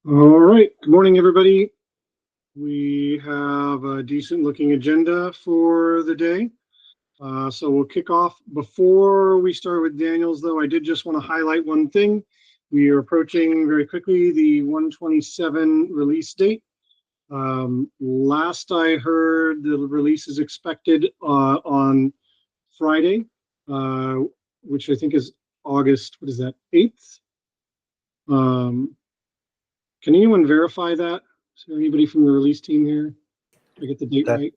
All right. Good morning, everybody. We have a decent looking agenda for the day. So we'll kick off. Before we start with Daniel's, though, I did just want to highlight one thing. We are approaching very quickly the 127 release date. Last I heard, the release is expected on Friday, which I think is August, what is that, 8th? Can anyone verify that? Is there anybody from the release team here? Did I get the date right?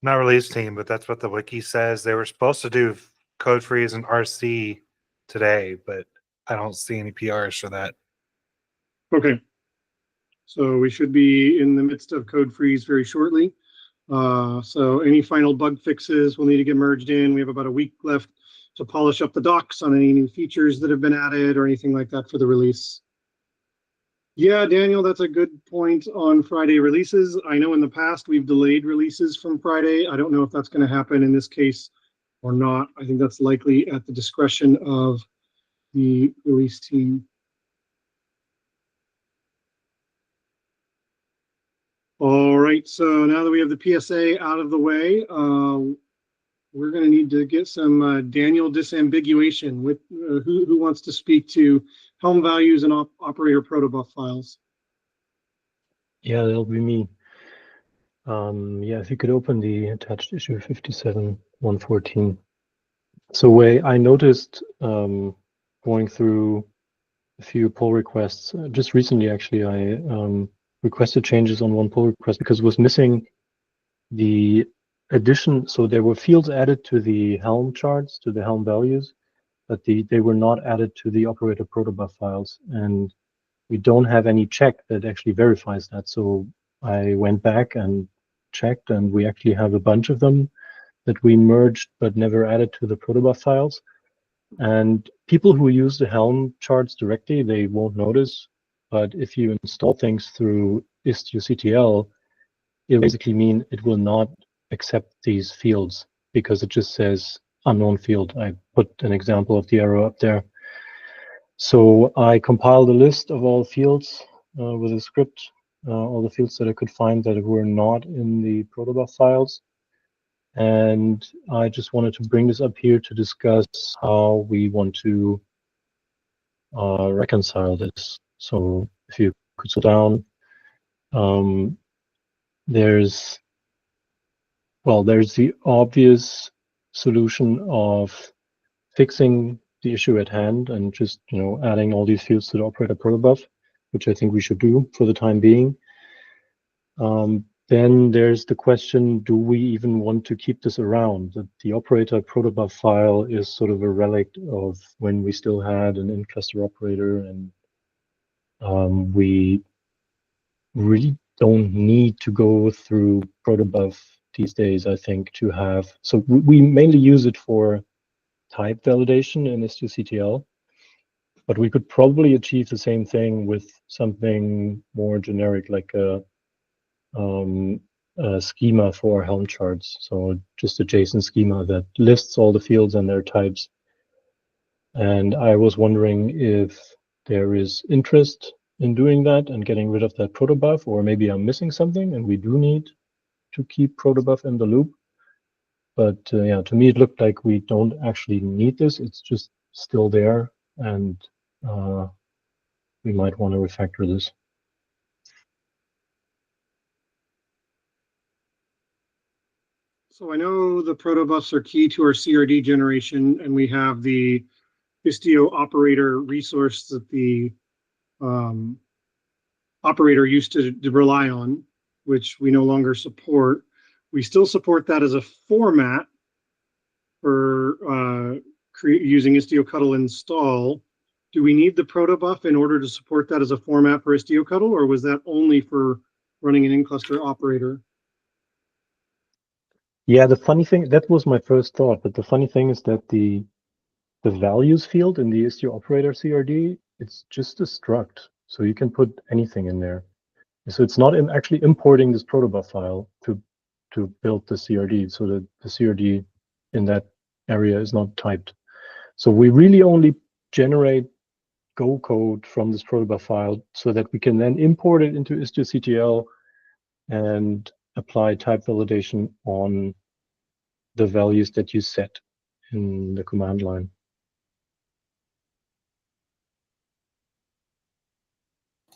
Not release team, but that's what the wiki says. They were supposed to do code freeze and RC today, but I don't see any PRs for that. Okay. So we should be in the midst of code freeze very shortly. So any final bug fixes will need to get merged in. We have about a week left to polish up the docs on any new features that have been added or anything like that for the release. Yeah, Daniel, that's a good point on Friday releases. I know in the past we've delayed releases from Friday. I don't know if that's going to happen in this case or not. I think that's likely at the discretion of the release team. All right, so now that we have the PSA out of the way, we're going to need to get some Daniel disambiguation. With who wants to speak to Helm values and operator protobuf files? Yeah, that'll be me. Yeah, if you could open the attached issue 57-114. So I noticed going through a few pull requests just recently. Actually, I requested changes on one pull request because it was missing the addition. So there were fields added to the Helm charts, to the Helm values, but they were not added to the operator protobuf files, and we don't have any check that actually verifies that. So I went back and checked, and we actually have a bunch of them that we merged but never added to the protobuf files. And people who use the Helm charts directly, they won't notice. But if you install things through Istio, it basically mean it will not accept these fields because it just says unknown field. I put an example of the error up there. So I compiled a list of all fields with a script, all the fields that I could find that were not in the protobuf files. And I just wanted to bring this up here to discuss how we want to reconcile this. So if you could slow down, there's the obvious solution of fixing the issue at hand and just adding all these fields to the operator protobuf, which I think we should do for the time being. Then there's the question, do we even want to keep this around? The operator protobuf file is sort of a relic of when we still had an in-cluster operator, and we really don't need to go through protobuf these days, I think, to have. So we mainly use it for type validation in Istio, but we could probably achieve the same thing with something more generic, like a schema for Helm charts. So just a JSON schema that lists all the fields and their types. And I was wondering if there is interest in doing that and getting rid of that protobuf, or maybe I'm missing something and we do need to keep protobuf in the loop. But yeah, to me, it looked like we don't actually need this. It's just still there, and we might want to refactor this. So I know the protobufs are key to our CRD generation, and we have the Istio operator resource that the operator used to rely on, which we no longer support. We still support that as a format for using Istio install. Do we need the protobuf in order to support that as a format for Istio, or was that only for running an in-cluster operator? Yeah, the funny thing, that was my first thought, but the funny thing is that the values field in the Istio operator CRD, it's just a struct. So you can put anything in there. So it's not actually importing this protobuf file to build the CRD. So the CRD in that area is not typed. So we really only generate Go code from this protobuf file so that we can then import it into Istio and apply type validation on the values that you set in the command line.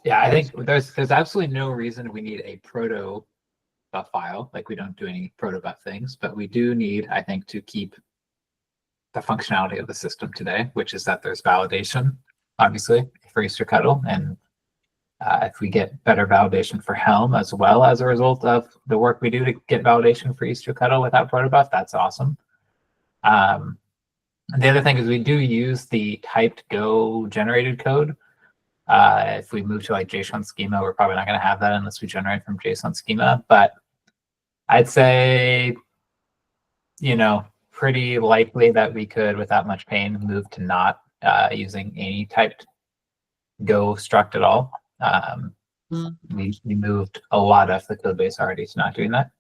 Yeah, I think there's absolutely no reason we need a proto buff file. Like we don't do any proto buff things, but we do need, I think, to keep the functionality of the system today, which is that there's validation, obviously, for Istio Cuddle. And if we get better validation for Helm as well as a result of the work we do to get validation for Istio Cuddle without proto buff, that's awesome. The other thing is we do use the typed Go generated code. If we move to like JSON schema, we're probably not going to have that unless we generate from JSON schema. But I'd say, you know, pretty likely that we could, without much pain, move to not using any typed Go struct at all. We moved a lot of the code base already to not doing that.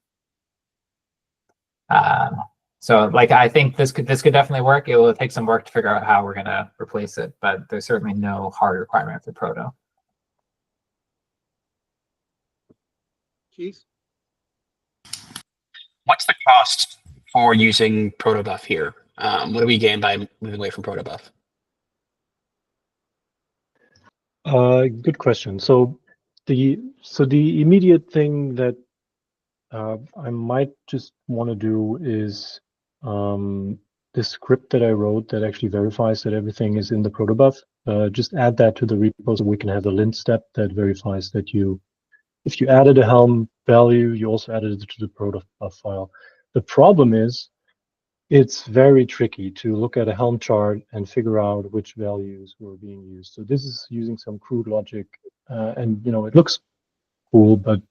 So like I think this could definitely work. It will take some work to figure out how we're gonna replace it, but there's certainly no hard requirement for proto. Keith? What's the cost for using protobuf here? What do we gain by moving away from protobuf? Good question. So the immediate thing that I might just want to do is this script that I wrote that actually verifies that everything is in the protobuf. Just add that to the repo so we can have the lint step that verifies that if you added a Helm value, you also added it to the protobuf file. The problem is it's very tricky to look at a Helm chart and figure out which values were being used. So this is using some crude logic, and you know it looks cool, but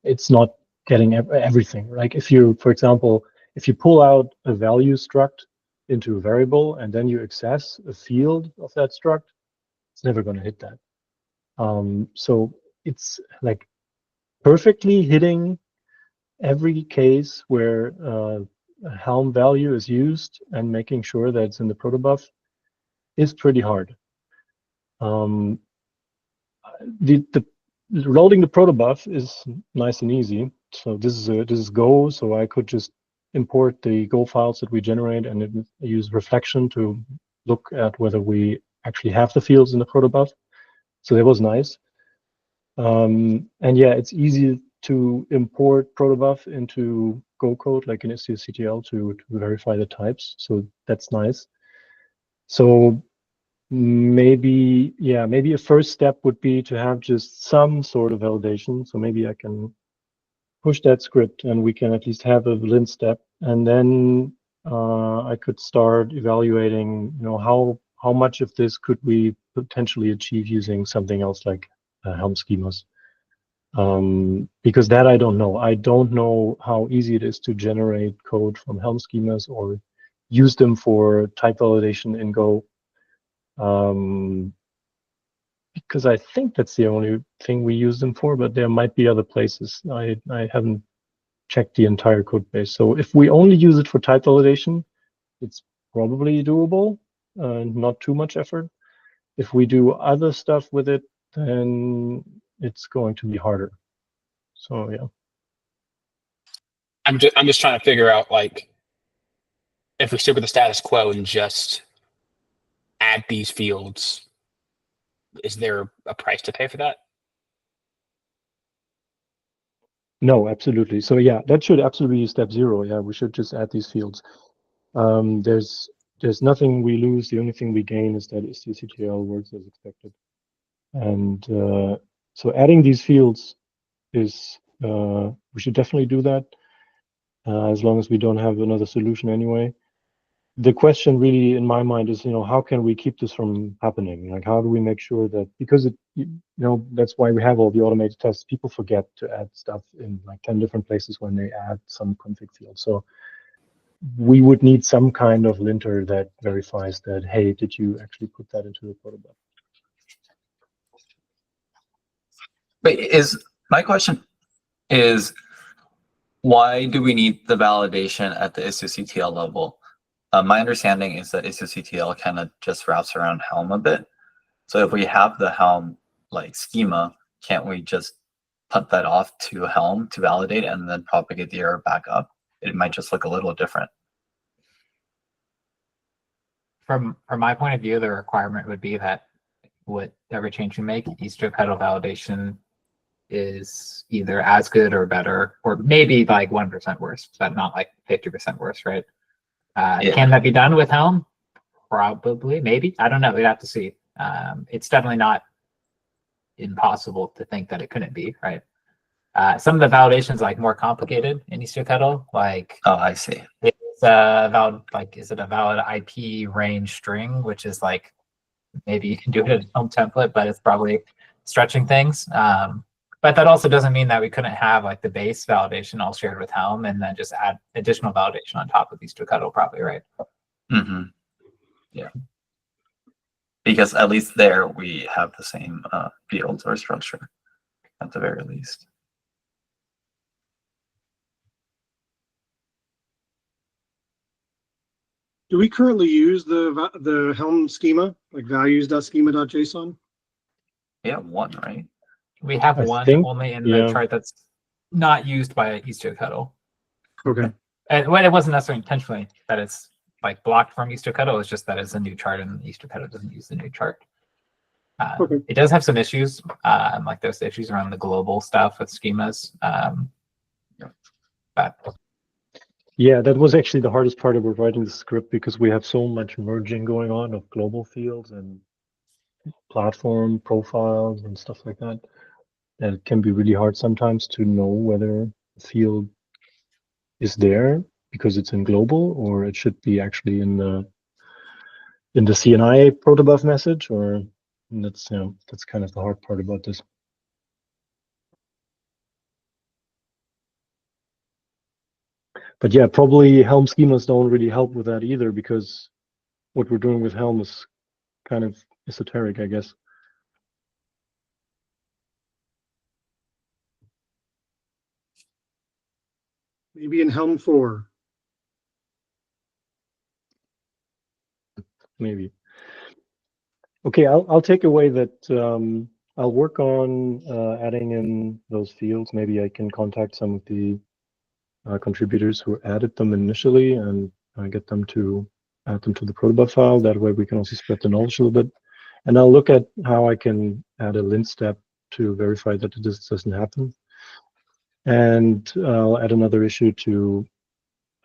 it's not getting everything. Like if you, for example, if you pull out a value struct into a variable and then you access a field of that struct, it's never going to hit that. So it's like perfectly hitting every case where a Helm value is used and making sure that it's in the protobuf is pretty hard. The loading the protobuf is nice and easy. So this is Go, so I could just import the Go files that we generate and use reflection to look at whether we actually have the fields in the protobuf. So that was nice. And yeah, it's easy to import protobuf into Go code, like in Istio to verify the types. So that's nice. So maybe a first step would be to have just some sort of validation. So maybe I can push that script and we can at least have a lint step, and then I could start evaluating, you know, how much of this could we potentially achieve using something else like Helm schemas. Because that I don't know. I don't know how easy it is to generate code from Helm schemas or use them for type validation in Go. Because I think that's the only thing we use them for, but there might be other places. I haven't checked the entire code base. So if we only use it for type validation, it's probably doable, not too much effort. If we do other stuff with it, then it's going to be harder. So yeah. I'm just trying to figure out, like, if we stick with the status quo and just add these fields, is there a price to pay for that? No, absolutely. So yeah, that should absolutely be step 0. Yeah, we should just add these fields. There's nothing we lose. The only thing we gain is that Istio works as expected. And so adding these fields is, we should definitely do that as long as we don't have another solution anyway. The question really in my mind is, you know, how can we keep this from happening? Like, how do we make sure that, because it, you know, that's why we have all the automated tests. People forget to add stuff in like 10 different places when they add some config field. So we would need some kind of linter that verifies that, hey, did you actually put that into the protobuf? But my question is, why do we need the validation at the Istio level? My understanding is that Istio kind of just wraps around Helm a bit. So if we have the Helm like schema, can't we just put that off to Helm to validate and then propagate the error back up? It might just look a little different. From my point of view, the requirement would be that whatever change you make, Istio pedal validation is either as good or better, or maybe like 1% worse, but not like 50% worse, right? Yeah. Can that be done with Helm? Probably, maybe. I don't know. We'd have to see. It's definitely not impossible to think that it couldn't be, right? Some of the validations like more complicated in Istio pedal, like Oh, I see. it's a valid, like, is it a valid IP range string, which is like, maybe you can do it in Helm template, but it's probably stretching things. But that also doesn't mean that we couldn't have like the base validation all shared with Helm and then just add additional validation on top of Istio pedal, probably, right? Mm-hmm. Yeah. Because at least there we have the same fields or structure at the very least. Do we currently use the Helm schema, like values.schema.json? Yeah, one, right? We have I one think, only in yeah. the chart that's not used by Istio pedal. Okay. And well, it wasn't necessarily intentionally that it's like blocked from Istio pedal. It's just that it's a new chart and Istio pedal doesn't use the new chart. Okay. It does have some issues, like those issues around the global stuff with schemas. But Yeah, that was actually the hardest part about writing the script because we have so much merging going on of global fields and platform profiles and stuff like that. And it can be really hard sometimes to know whether the field is there because it's in global or it should be actually in the CNI protobuf message, or that's that's kind of the hard part about this. But yeah, probably Helm schemas don't really help with that either because what we're doing with Helm is kind of esoteric, I guess. Maybe in Helm 4. Maybe. Okay, I'll take away that I'll work on adding in those fields. Maybe I can contact some of the contributors who added them initially and get them to add them to the protobuf file. That way we can also spread the knowledge a little bit. And I'll look at how I can add a lint step to verify that this doesn't happen. And I'll add another issue to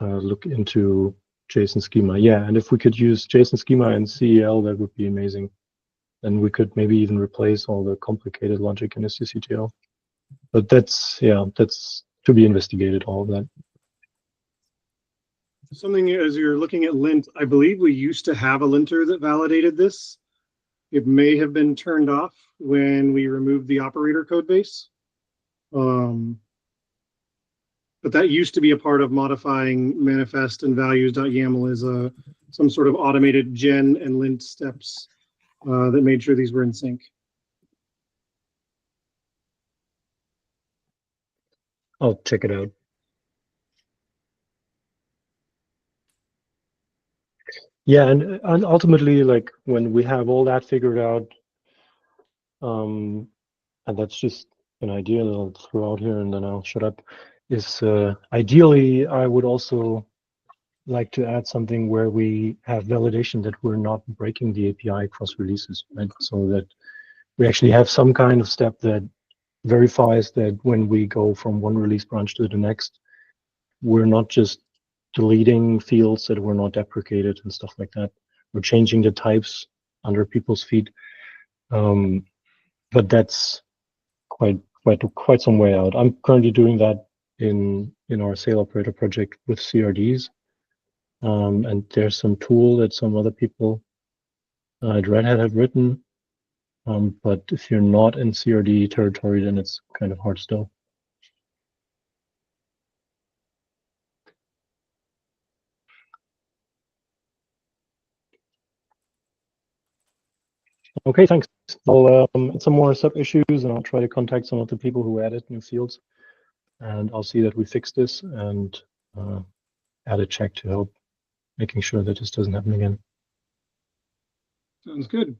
look into JSON schema. Yeah, and if we could use JSON schema and CEL, that would be amazing. And we could maybe even replace all the complicated logic in STCTL. But that's to be investigated, all of that. Something as you're looking at lint, I believe we used to have a linter that validated this. It may have been turned off when we removed the operator code base. But that used to be a part of modifying manifest and values.yaml is some sort of automated gen and lint steps that made sure these were in sync. I'll check it out. Yeah, and ultimately, like when we have all that figured out, and that's just an idea that I'll throw out here and then I'll shut up, is ideally I would also like to add something where we have validation that we're not breaking the API across releases, right? So that we actually have some kind of step that verifies that when we go from one release branch to the next, we're not just deleting fields that were not deprecated and stuff like that. We're changing the types under people's feet. But that's quite some way out. I'm currently doing that in our sale operator project with CRDs. And there's some tool that some other people at Red Hat have written. But if you're not in CRD territory, then it's kind of hard still. Okay, thanks. I'll add some more sub issues and I'll try to contact some of the people who added new fields. And I'll see that we fix this and add a check to help making sure that this doesn't happen again. Sounds good.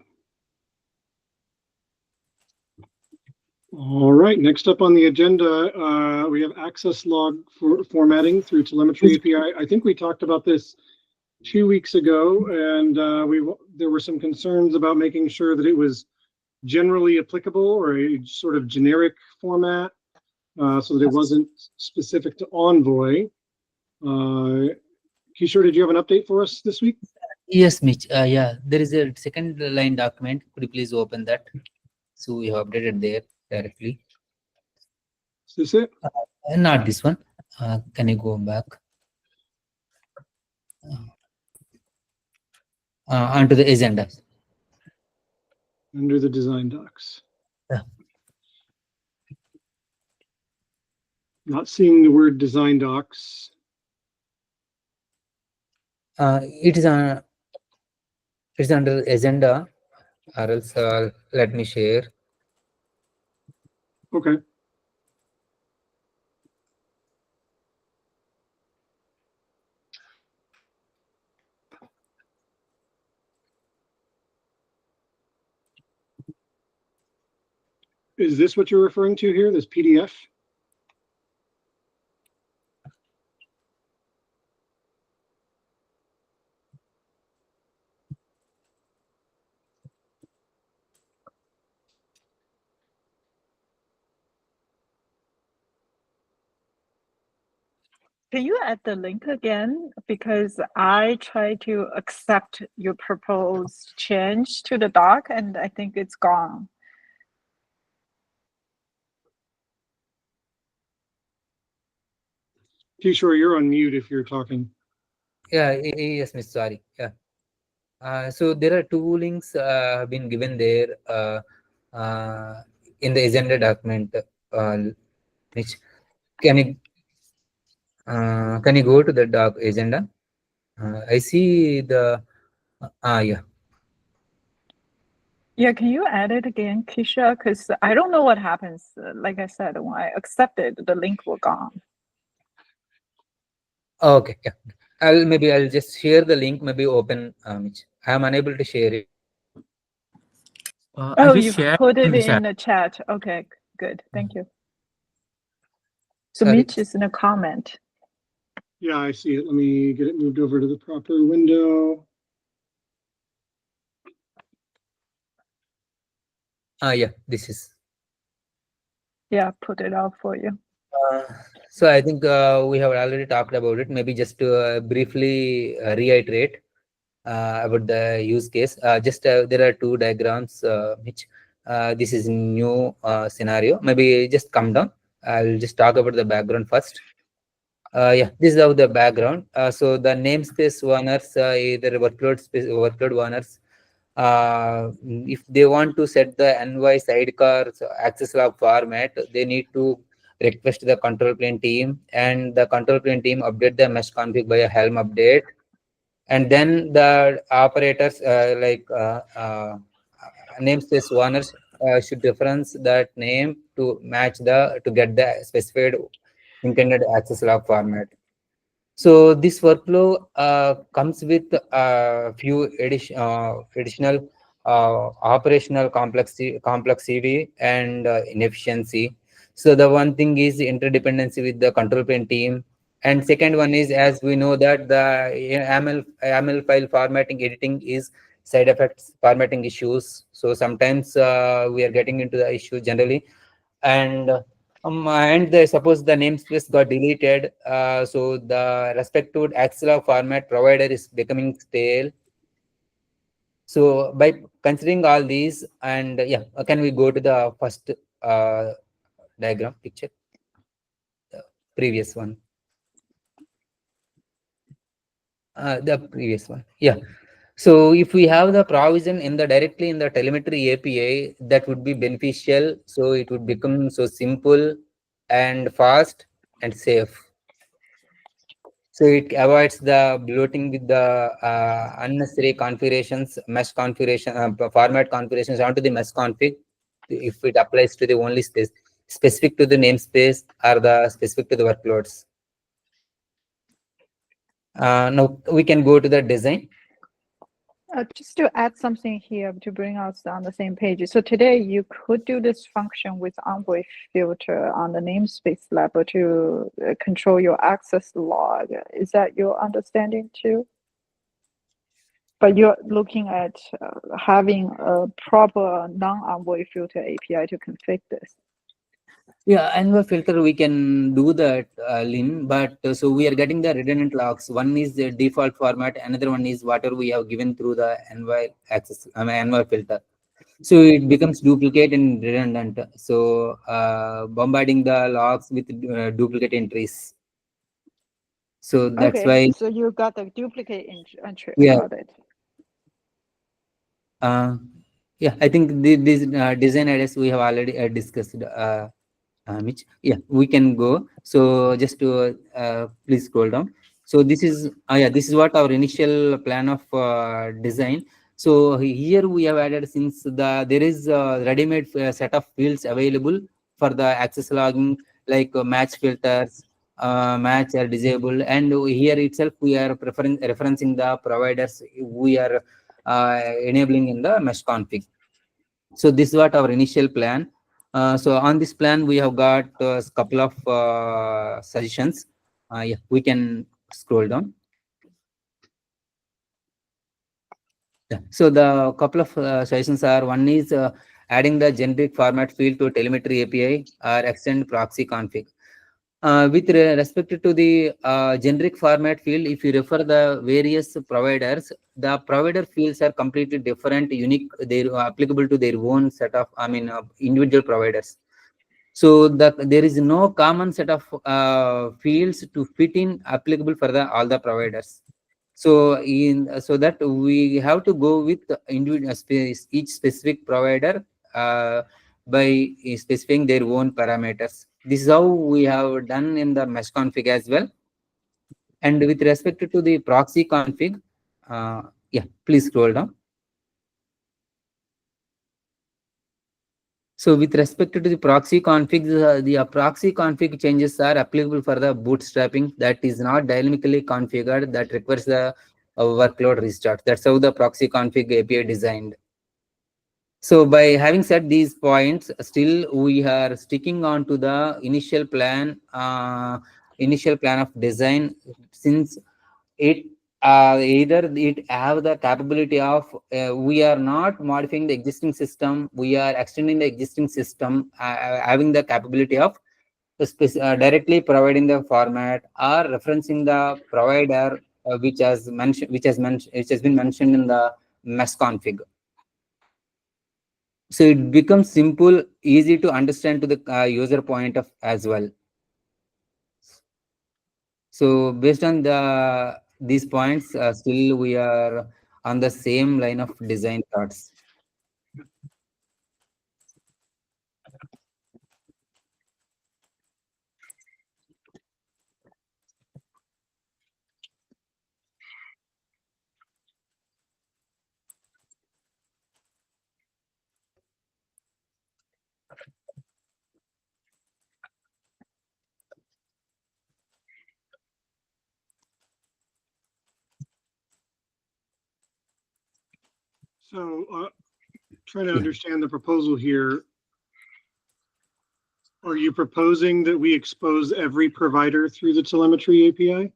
All right, next up on the agenda, we have access log for formatting through telemetry API. I think we talked about this 2 weeks ago, and there were some concerns about making sure that it was generally applicable or a sort of generic format, so that it wasn't specific to Envoy. Kishore, did you have an update for us this week? Yes, Mitch. Yeah, there is a second line document. Could you please open that? So we have updated there directly. Is this it? Not this one. Can you go back? Onto the agenda. Under the design docs. Yeah. Not seeing the word design docs. It is on. It's under the agenda, or else let me share. Okay. Is this what you're referring to here, this PDF? Can you add the link again? Because I tried to accept your proposed change to the doc and I think it's gone. Kishore, you're on mute if you're talking. Yeah, yes, Miss. Sorry. Yeah. So there are two links have been given there in the agenda document. Which can you go to the doc agenda? I see the yeah. Yeah, can you add it again, Kisha? Because I don't know what happens. Like I said, when I accepted, the link will gone. Okay, yeah. I'll just share the link. Maybe open. I'm unable to share it. Oh, you put it in the chat. Okay, good. Thank you. So Mitch is in a comment. Yeah, I see it. Let me get it moved over to the proper window. Yeah, this is. Yeah, put it out for you. So I think we have already talked about it. Maybe just to briefly reiterate about the use case. There are two diagrams which this is new scenario. Maybe just come down. I'll just talk about the background first. Yeah, this is how the background. So the namespace owners, either workload owners, if they want to set the NY sidecar access log format, they need to request the control plane team, and the control plane team update the mesh config by a Helm update, and then the operators namespace owners should reference that name to match to get the specified intended access log format. So this workflow comes with a few additional operational complexity and inefficiency. So the one thing is interdependency with the control plane team, and second one is, as we know that the YAML file formatting editing is side effects formatting issues. So sometimes we are getting into the issue generally, and suppose the namespace got deleted, so the respective Axela format provider is becoming stale. So by considering all these, and yeah, can we go to the first diagram picture, the previous one, the previous one, yeah. So if we have the provision directly in the telemetry API, that would be beneficial. So it would become so simple and fast and safe. So it avoids the bloating with the unnecessary configurations, mesh configuration, format configurations onto the mesh config. If it applies to the only space specific to the namespace or the specific to the workloads. Now we can go to the design. Just to add something here to bring us on the same page. So today you could do this function with Envoy filter on the namespace level to control your access log. Is that your understanding too? But you're looking at having a proper non-Envoy filter API to config this. Yeah, Envoy filter, we can do that, Lin, but so we are getting the redundant logs. One is the default format, another one is whatever we have given through the Envoy access, Envoy filter. So it becomes duplicate and redundant. So bombarding the logs with duplicate entries. So that's Okay, why, so you got the duplicate entry. yeah. Got it. Yeah, I think this design ideas we have already discussed. Mitch, yeah, we can go. So just to please scroll down. So this is yeah, this is what our initial plan of design. So here we have added, since there is a ready-made set of fields available for the access logging, like match filters, match are disabled, and here itself we are referencing the providers we are enabling in the mesh config. So this is what our initial plan. So on this plan, we have got a couple of suggestions. Yeah, we can scroll down. Yeah. So the couple of suggestions are, one is adding the generic format field to telemetry API or extend proxy config. With respect to the generic format field, if you refer the various providers, the provider fields are completely different, unique, they're applicable to their own set of, individual providers. So there is no common set of fields to fit in applicable for all the providers. So so that we have to go with individual each specific provider by specifying their own parameters. This is how we have done in the mesh config as well. And with respect to the proxy config, yeah, please scroll down. So with respect to the proxy config, the proxy config changes are applicable for the bootstrapping that is not dynamically configured, that requires the workload restart. That's how the proxy config API designed. So by having said these points, still we are sticking on to the initial plan of design, since it either it have the capability of we are not modifying the existing system, we are extending the existing system, having the capability of directly providing the format or referencing the provider which has been mentioned in the mesh config. So it becomes simple, easy to understand to the user point of as well. So based on these points, still we are on the same line of design thoughts. So trying to understand the proposal here. Are you proposing that we expose every provider through the telemetry API?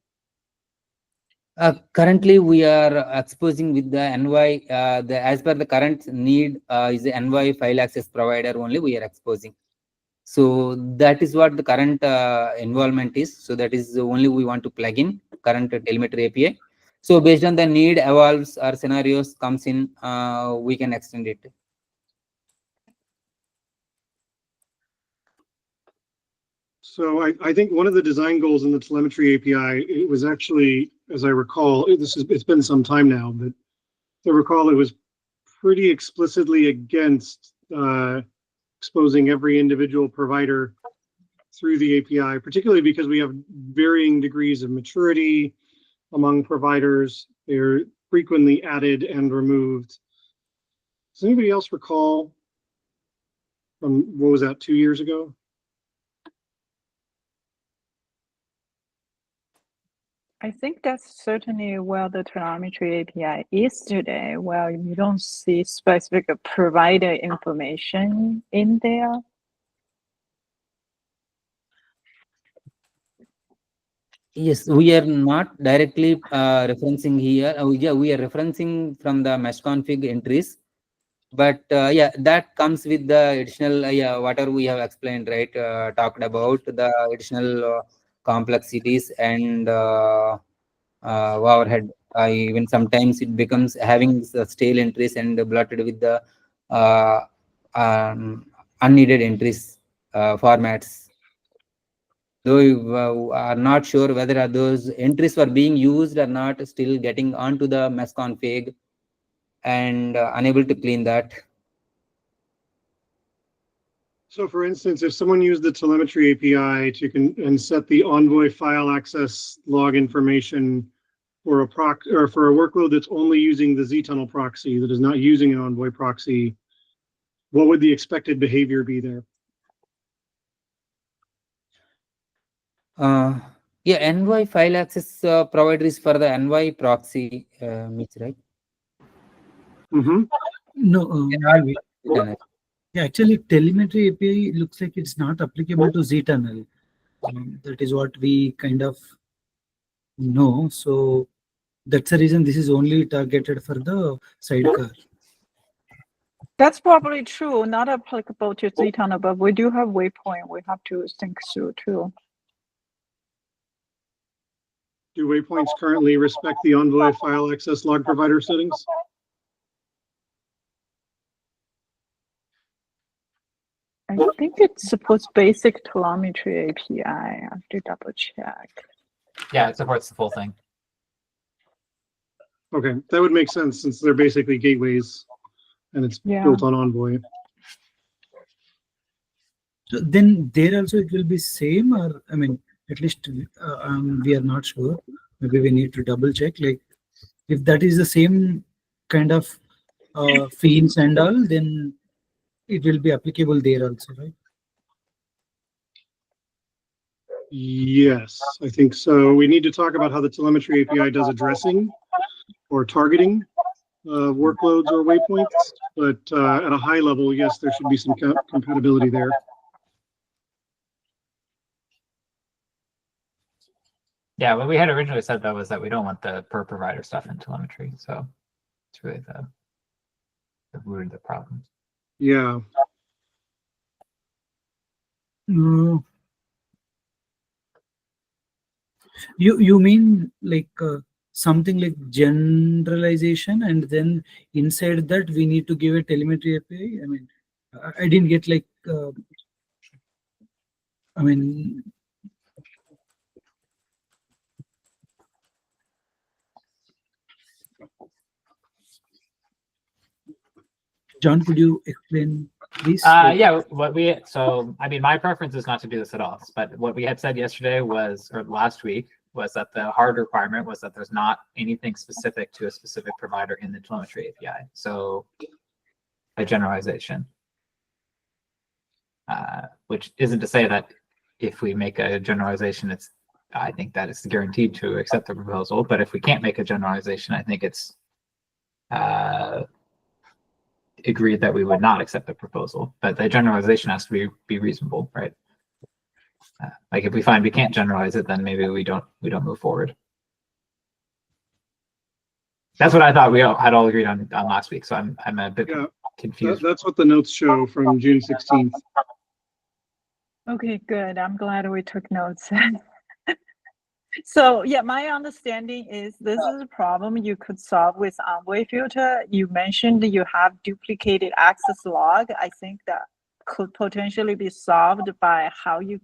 Currently, we are exposing with the NY, as per the current need is the NY file access provider only we are exposing. So that is what the current involvement is. So that is the only we want to plug in current telemetry API. So based on the need evolves or scenarios comes in, we can extend it. So I think one of the design goals in the telemetry API, it was actually, as I recall, it's been some time now, but I recall it was pretty explicitly against exposing every individual provider through the API, particularly because we have varying degrees of maturity among providers. They're frequently added and removed. Does anybody else recall from, what was that, 2 years ago? I think that's certainly where the telemetry API is today, where you don't see specific provider information in there. Yes, we are not directly referencing here. Yeah, we are referencing from the mesh config entries, but yeah, that comes with the additional yeah, whatever we have explained, right? Talked about the additional complexities and overhead. Even sometimes it becomes having the stale entries and blotted with the uh, unneeded entries formats. Though we are not sure whether those entries were being used or not, still getting onto the mesh config and unable to clean that. So for instance, if someone used the telemetry API and set the Envoy file access log information for a for a workload that's only using the zTunnel proxy, that is not using an Envoy proxy, what would the expected behavior be there? Yeah, Envoy file access provider is for the Envoy proxy, Mitch, right? Mm-hmm. No, yeah, actually, telemetry API looks like it's not applicable to zTunnel. That is what we kind of know. So that's the reason this is only targeted for the sidecar. That's probably true, not applicable to zTunnel, but we do have waypoint we have to think through too. Do waypoints currently respect the Envoy file access log provider settings? I think it supports basic telemetry API. I have to double check. Yeah, it supports the full thing. Okay, that would make sense since they're basically gateways and it's Yeah. built on Envoy. So then there also it will be same, or I mean, at least we are not sure. Maybe we need to double check. Like if that is the same kind of fields and all, then it will be applicable there also, right? Yes, I think so. We need to talk about how the telemetry API does addressing or targeting workloads or waypoints, but at a high level, yes, there should be some compatibility there. Yeah, what we had originally said though was that we don't want the per provider stuff in telemetry. So it's really the root of the problem. Yeah. You mean like something like generalization, and then inside that we need to give a telemetry API? I mean, I didn't get like. I mean. John, could you explain this? Yeah, I mean, my preference is not to do this at all, but what we had said yesterday was, or last week, was that the hard requirement was that there's not anything specific to a specific provider in the telemetry API. So a generalization, which isn't to say that if we make a generalization, I think that it's guaranteed to accept the proposal, but if we can't make a generalization, I think it's agreed that we would not accept the proposal, but the generalization has to be reasonable, right? Like if we find we can't generalize it, then maybe we don't move forward. That's what I thought we had all agreed on last week. So I'm a bit confused. That's what the notes show from June 16th. Okay, good. I'm glad we took notes. So yeah, my understanding is this is a problem you could solve with Envoy filter. You mentioned you have duplicated access log. I think that could potentially be solved by how you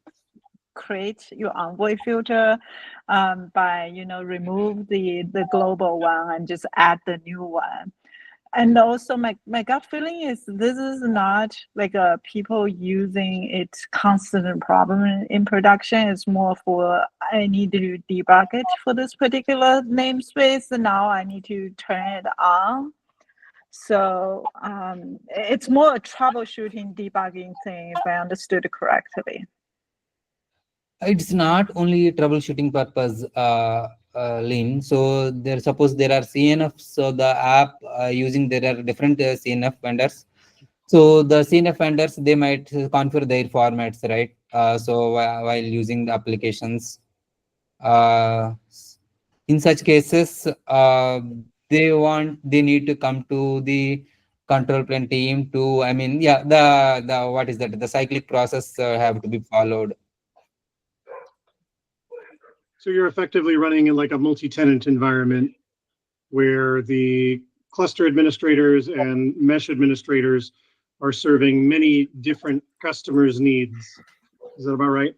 create your Envoy filter, by remove the global one and just add the new one. And also my gut feeling is this is not like people using it constant problem in production. It's more for I need to debug it for this particular namespace, and now I need to turn it on. So it's more a troubleshooting debugging thing, if I understood correctly. It's not only troubleshooting purpose. Lin. So there, suppose there are CNF, so the app using, there are different CNF vendors. So the CNF vendors, they might configure their formats, right? So while using the applications, in such cases, they need to come to the control plane team to, I mean, yeah, the what is that? The cyclic process have to be followed. So you're effectively running in like a multi-tenant environment where the cluster administrators and mesh administrators are serving many different customers' needs. Is that about right?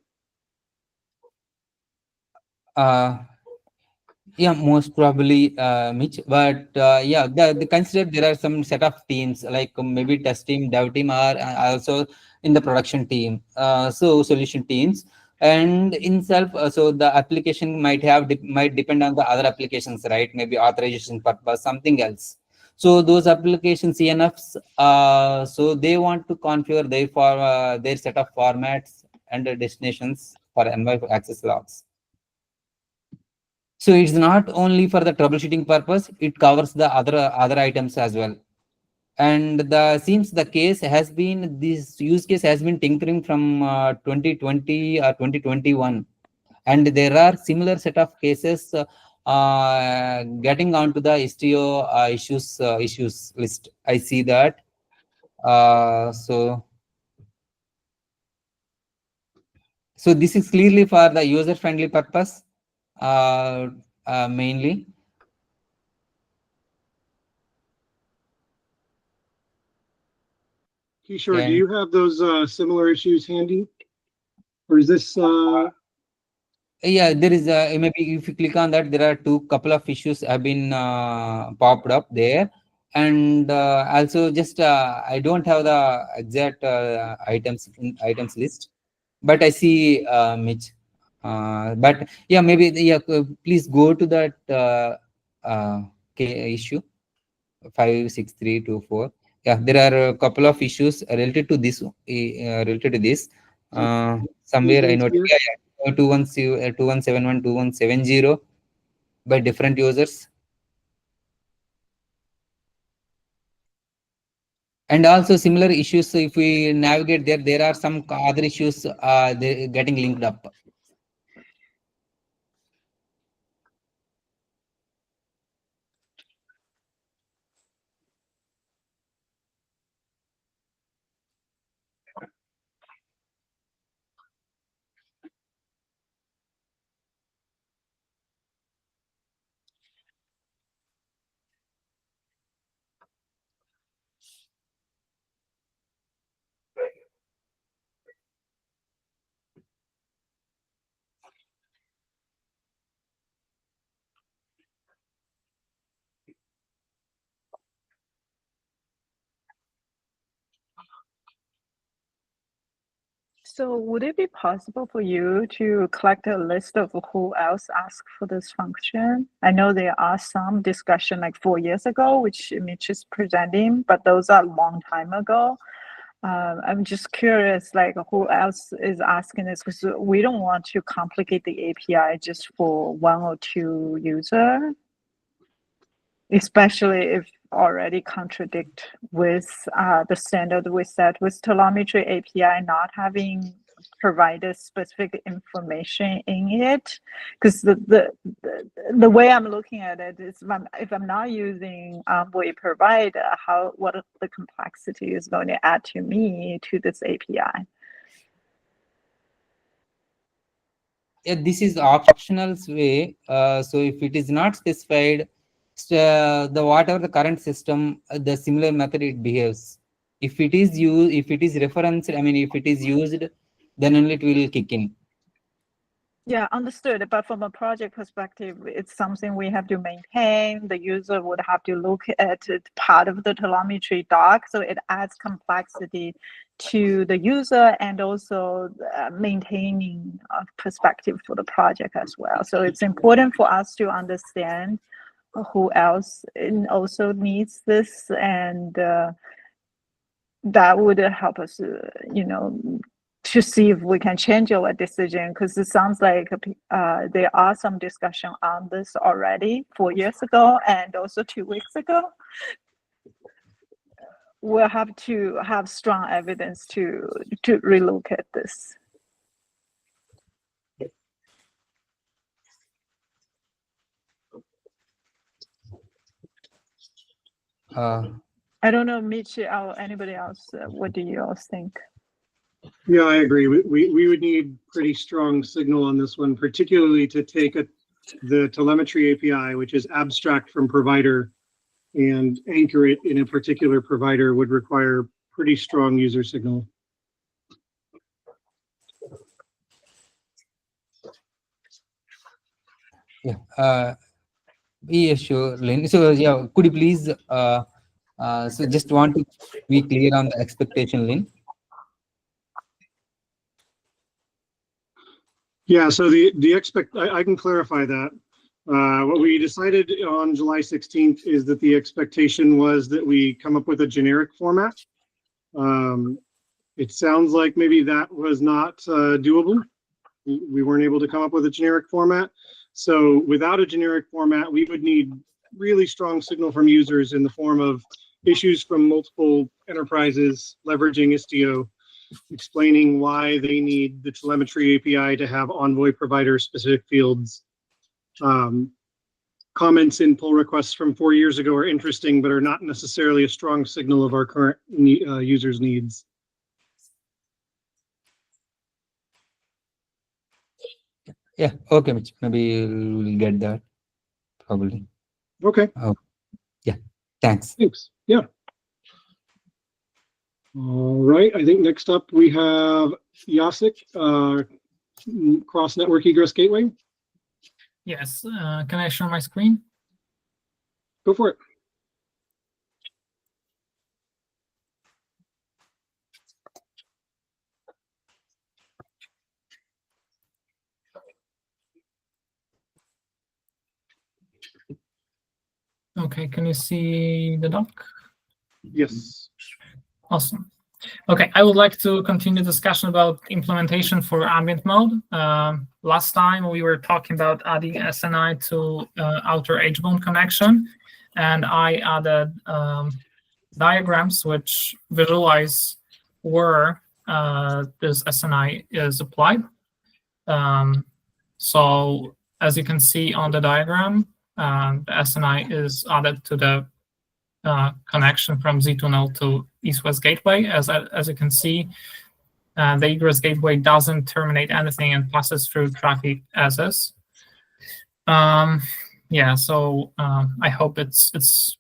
Yeah, most probably, Mitch. But yeah, the consider there are some set of teams like maybe test team, dev team, are also in the production team. So solution teams, and in self, so the application might depend on the other applications, right? Maybe authorization purpose, something else. So those application CNFs, so they want to configure their set of formats and destinations for envoy access logs. So it's not only for the troubleshooting purpose, it covers the other items as well. And since the case has been, this use case has been tinkering from 2020 or 2021, and there are similar set of cases getting onto the Istio issues list. I see that. So this is clearly for the user friendly purpose, mainly. Kishore, do And you have those similar issues handy? Or is this yeah, there is maybe if you click on that, there are couple of issues have been popped up there, and also just I don't have the exact items list, but I see Mitch. But yeah, maybe yeah, please go to that issue 56324. Yeah, there are a couple of issues related to this. Somewhere I dates noted, here? yeah, 2171, 2170 by different users. And also similar issues, so if we navigate there, there are some other issues they getting linked up. So would it be possible for you to collect a list of who else asked for this function? I know there are some discussion like 4 years ago, which Mitch is presenting, but those are a long time ago. I'm just curious, like who else is asking this? Because we don't want to complicate the API just for 1 or 2 user, especially if already contradict with the standard we set with telemetry API not having provided specific information in it. Because the way I'm looking at it is, if I'm not using Envoy Provide, what the complexity is going to add to me to this API. Yeah, this is optional way. So if it is not specified, the whatever the current system, the similar method it behaves. If it is used, if it is referenced, I mean, if it is used, then only it will kick in. Yeah, understood. But from a project perspective, it's something we have to maintain. The user would have to look at it part of the telemetry doc. So it adds complexity to the user and also maintaining a perspective for the project as well. So it's important for us to understand who else also needs this, and that would help us, to see if we can change our decision, because it sounds like there are some discussion on this already 4 years ago and also 2 weeks ago. We'll have to have strong evidence to relook at this. I don't know, Mitch or anybody else. What do you all think? Yeah, I agree. We would need pretty strong signal on this one, particularly to take the telemetry API, which is abstract from provider, and anchor it in a particular provider would require pretty strong user signal. Yeah. Yeah, sure, Lynn. So yeah, could you please so just want to be clear on the expectation, Lynn? Yeah, so I can clarify that. What we decided on July 16th is that the expectation was that we come up with a generic format. It sounds like maybe that was not doable. We weren't able to come up with a generic format. So without a generic format, we would need really strong signal from users in the form of issues from multiple enterprises leveraging Istio, explaining why they need the telemetry API to have Envoy provider specific fields. Comments in pull requests from 4 years ago are interesting, but are not necessarily a strong signal of our current users' needs. Yeah, okay, Mitch. Maybe we'll get that probably. Okay. Oh, yeah, thanks. Thanks. Yeah. All right. I think next up we have Jacek, cross network egress gateway. Yes. Can I share my screen? Go for it. Okay. Can you see the doc? Yes. Awesome. Okay, I would like to continue discussion about implementation for ambient mode. Last time we were talking about adding SNI to outer edge-bound connection, and I added diagrams which visualize where this SNI is applied. So as you can see on the diagram, the SNI is added to the connection from Z2Node to east-west gateway. As you can see, the egress gateway doesn't terminate anything and passes through traffic as is. Yeah, so I hope it's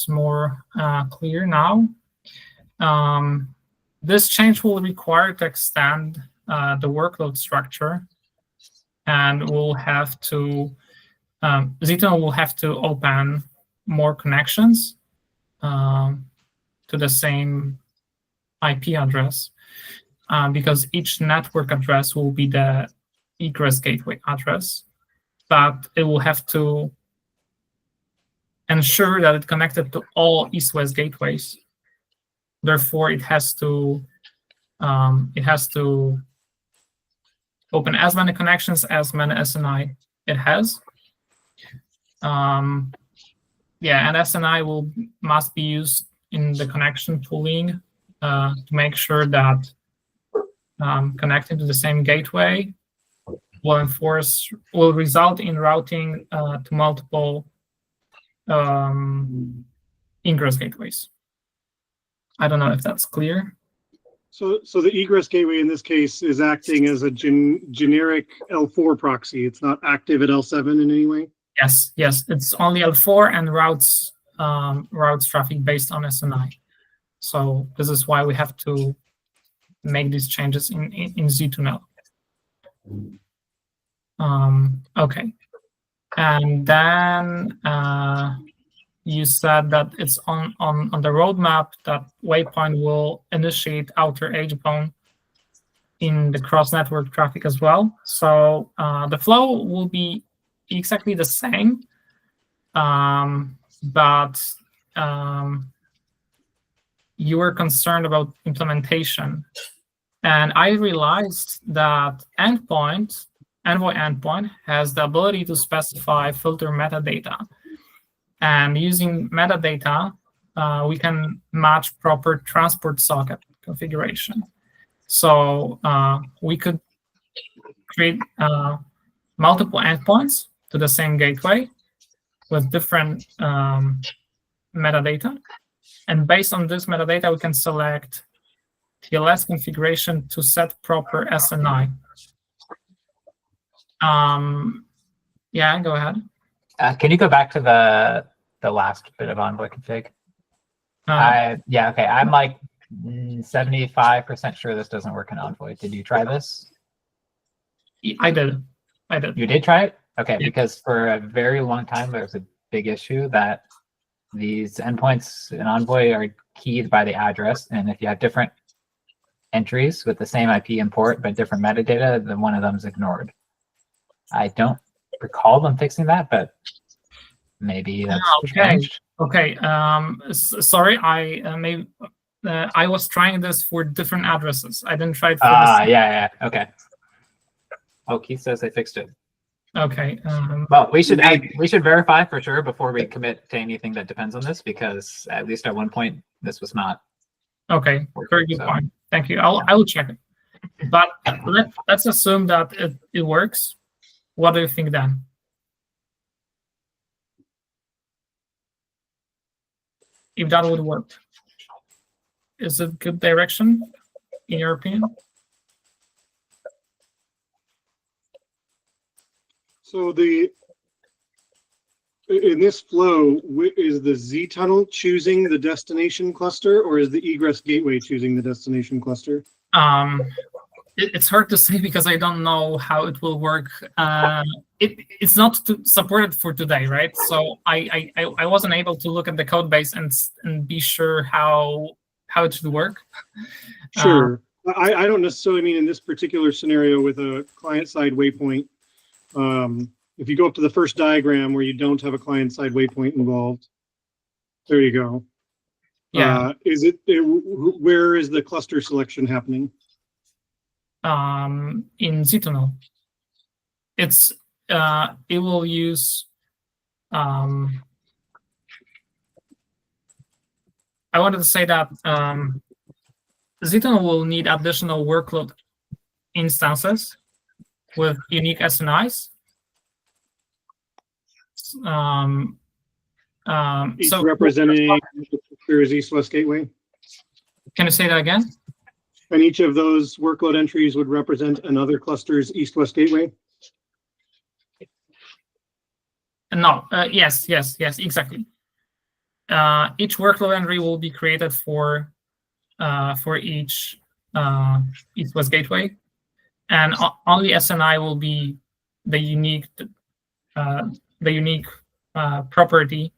more clear now. This change will require to extend the workload structure, and we'll have to Z2Node will have to open more connections to the same IP address, because each network address will be the egress gateway address, but it will have to ensure that it connected to all east-west gateways. Therefore, it has to open as many connections as many SNI it has. Yeah, and SNI must be used in the connection pooling to make sure that connecting to the same gateway will result in routing to multiple ingress gateways. I don't know if that's clear. So the egress gateway in this case is acting as a generic L4 proxy. It's not active at L7 in any way? Yes, it's only L4 and routes traffic based on SNI. So this is why we have to make these changes in Z2Node. Okay, and then you said that it's on the roadmap that Waypoint will initiate outer edge-bound in the cross-network traffic as well. So the flow will be exactly the same, but you were concerned about implementation. And I realized that Envoy endpoint has the ability to specify filter metadata. And using metadata, we can match proper transport socket configuration. So we could create multiple endpoints to the same gateway with different metadata. And based on this metadata, we can select TLS configuration to set proper SNI. Yeah, go ahead. Can you go back to the last bit of Envoy config? Yeah, okay. I'm like 75% sure this doesn't work in Envoy. Did you try this? I did. You did try it? Okay, Yeah. because for a very long time, there was a big issue that these endpoints in Envoy are keyed by the address. And if you have different entries with the same IP import but different metadata, then one of them is ignored. I don't recall them fixing that, but maybe that's changed. Okay. Sorry, I was trying this for different addresses. I didn't try it for this. Yeah. Okay. Oh, Keith says they fixed it. Okay. Well, we should verify for sure before we commit to anything that depends on this, because at least at one point this was not. Okay, very good point. Thank you. I will check it. But let's assume that it works. What do you think then? If that would work, is it good direction in your opinion? So in this flow, is the Z tunnel choosing the destination cluster, or is the egress gateway choosing the destination cluster? It's hard to say because I don't know how it will work. It's not supported for today, right? So I wasn't able to look at the code base and be sure how it should work. Sure. I don't necessarily mean in this particular scenario with a client-side waypoint. If you go up to the first diagram where you don't have a client-side waypoint involved, there you go. Yeah. Where is the cluster selection happening? In Z-tunnel. It will use I wanted to say that Z-tunnel will need additional workload instances with unique SNIs. Each So representing cluster's east-west gateway? Can you say that again? And each of those workload entries would represent another cluster's east-west gateway? No, yes, exactly. Each workload entry will be created for each east-west gateway, and only SNI will be the unique property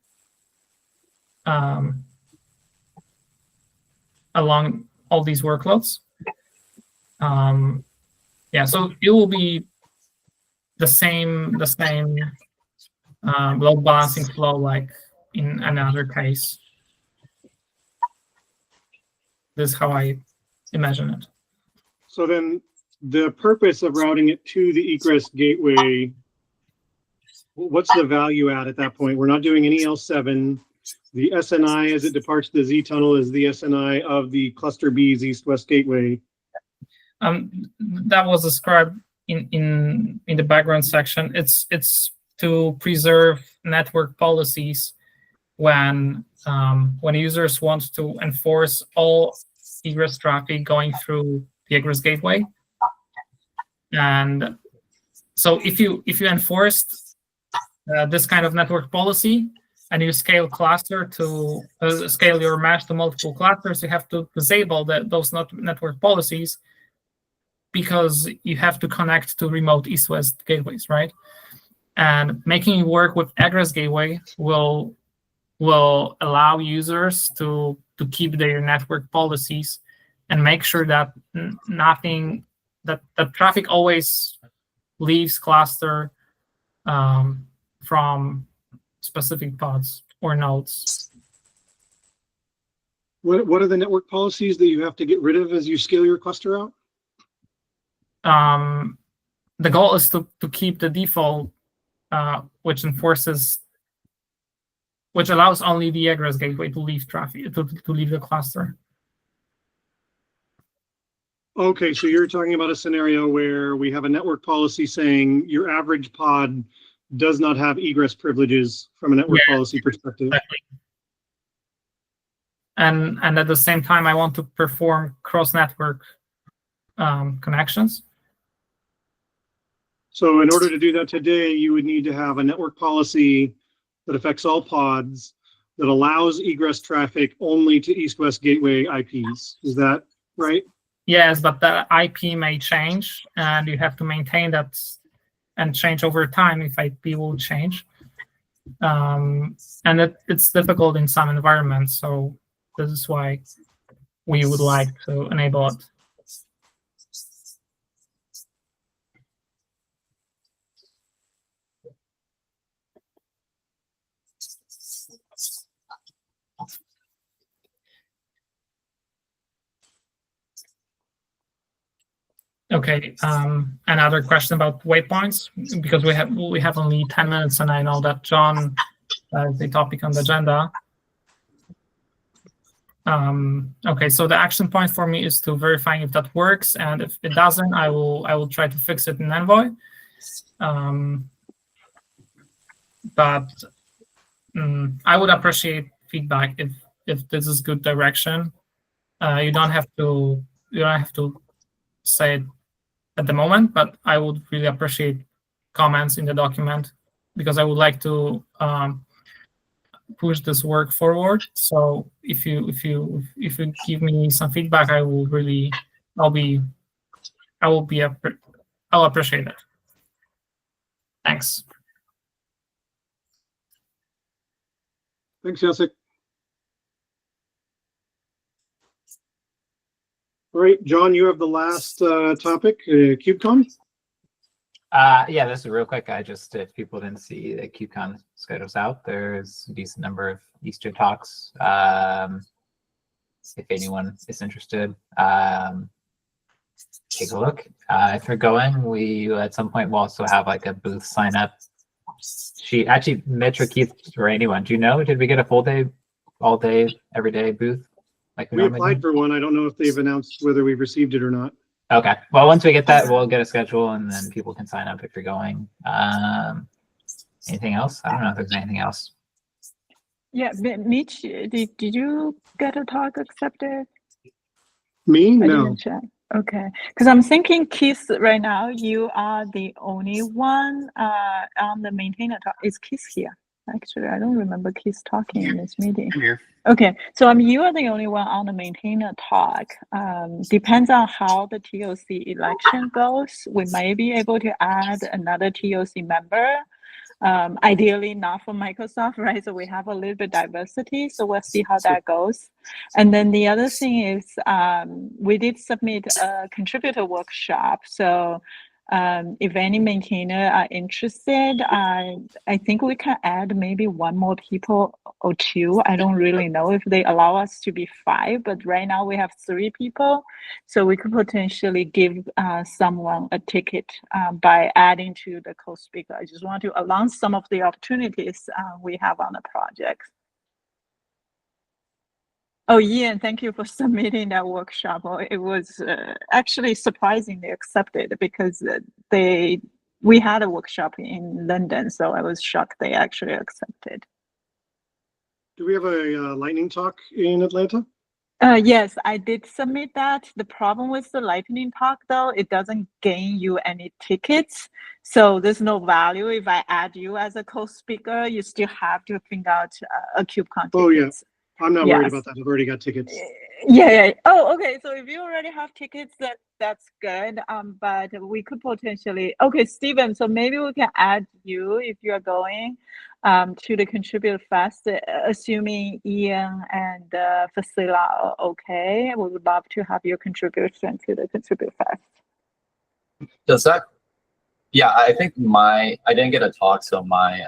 along all these workloads. Yeah, so it will be the same load balancing flow like in another case. This is how I imagine it. So then the purpose of routing it to the egress gateway, what's the value at that point? We're not doing any L7. The SNI as it departs the Z tunnel is the SNI of the cluster B's east-west gateway. That was described in the background section. It's to preserve network policies when users want to enforce all egress traffic going through the egress gateway. And so if you enforced this kind of network policy and you scale cluster to scale your mesh to multiple clusters, you have to disable those network policies because you have to connect to remote east-west gateways, right? And making it work with egress gateway will allow users to keep their network policies and make sure that that traffic always leaves cluster from specific pods or nodes. What are the network policies that you have to get rid of as you scale your cluster out? the goal is to keep the default, which allows only the egress gateway to leave traffic, to leave the cluster. Okay, so you're talking about a scenario where we have a network policy saying your average pod does not have egress privileges from a network policy perspective. Exactly. And at the same time, I want to perform cross-network connections. So in order to do that today, you would need to have a network policy that affects all pods that allows egress traffic only to east-west gateway IPs. Is that right? Yes, but the IP may change, and you have to maintain that and change over time if IP will change. And it's difficult in some environments, so this is why we would like to enable it. Okay, another question about waypoints, because we have only 10 minutes, and I know that John has the topic on the agenda. Okay, so the action point for me is to verify if that works, and if it doesn't, I will try to fix it in Envoy. But I would appreciate feedback if this is good direction. You don't have to say it at the moment, but I would really appreciate comments in the document, because I would like to push this work forward. So if you give me some feedback, I'll appreciate it. Thanks. Thanks, Jacek. All right, John, you have the last topic, KubeCon. Yeah, this is real quick. If people didn't see the KubeCon schedules out, there's a decent number of Istio talks. If anyone is interested, take a look. If you're going, we at some point will also have like a booth sign up sheet. Actually, Mitch or Keith or anyone, do you know? Did we get a full day, all day, every day booth? Like we applied for one. I don't know if they've announced whether we've received it or not. Okay. Well, once we get that, we'll get a schedule, and then people can sign up if you're going. Anything else? I don't know if there's anything else. Yeah, Mitch, did you get a talk accepted? Me? I No. didn't check. Okay, because I'm thinking, Keith, right now you are the only one on the maintainer talk. Is Keith here? Actually, I don't remember Keith talking in this meeting. I'm here. Okay, so you are the only one on the maintainer talk. Depends on how the TOC election goes. We may be able to add another TOC member. Ideally not from Microsoft, right? So we have a little bit diversity. So we'll see how that goes. And then the other thing is we did submit a contributor workshop. So if any maintainer are interested, I think we can add maybe one more people or two. I don't really know if they allow us to be 5, but right now we have 3 people. So we could potentially give someone a ticket by adding to the co-speaker. I just want to announce some of the opportunities we have on the project. Oh, Ian, thank you for submitting that workshop. It was actually surprisingly accepted because we had a workshop in London, so I was shocked they actually accepted. Do we have a lightning talk in Atlanta? Yes, I did submit that. The problem with the lightning talk, though, it doesn't gain you any tickets. So there's no value if I add you as a co-speaker. You still have to figure out a KubeCon ticket. Oh, yeah. I'm not worried Yes. about that. I've already got tickets. Yeah. Oh, okay. So if you already have tickets, that's good. But we could potentially. Okay, Steven. So maybe we can add you if you are going to the Contributor Fest, assuming Ian and Fasila are okay. We would love to have your contribution to the Contributor Fest. Does that? Yeah, I think I didn't get a talk, so my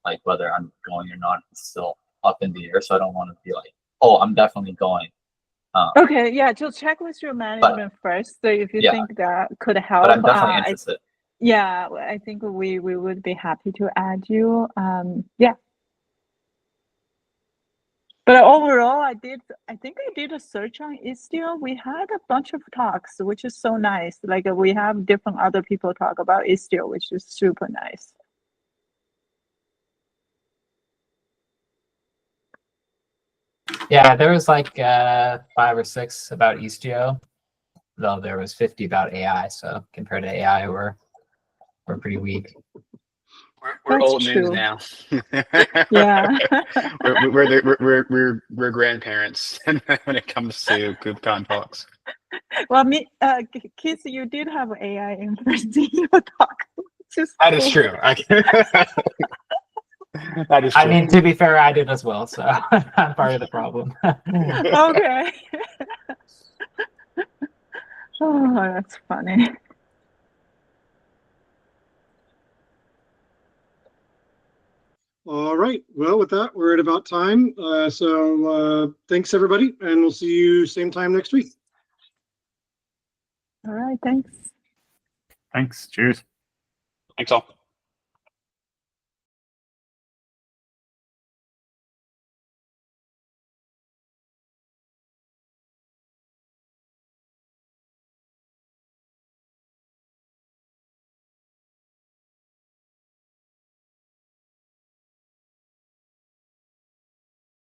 like whether I'm going or not is still up in the air. So I don't want to be like, oh, I'm definitely going. Okay, yeah, just check with your management first. So if you Yeah. think that could help, But I'm definitely I interested. yeah, I think we would be happy to add you. Yeah. But overall, I think I did a search on Istio. We had a bunch of talks, which is so nice. Like we have different other people talk about Istio, which is super nice. Yeah, there was like 5 or 6 about Istio, though there was 50 about AI. So compared to AI, we're pretty weak. We're That's old news true. now. Yeah. we're grandparents when it comes to KubeCon talks. Well, Keith, you did have AI in first in your talk. Which is That is cool. true. That is true. I mean, to be fair, I did as well, so I'm part of the problem. Okay. Oh, that's funny. All right. Well, with that, we're at about time. So thanks, everybody, and we'll see you same time next week. All right, thanks. Thanks. Cheers. Thanks all.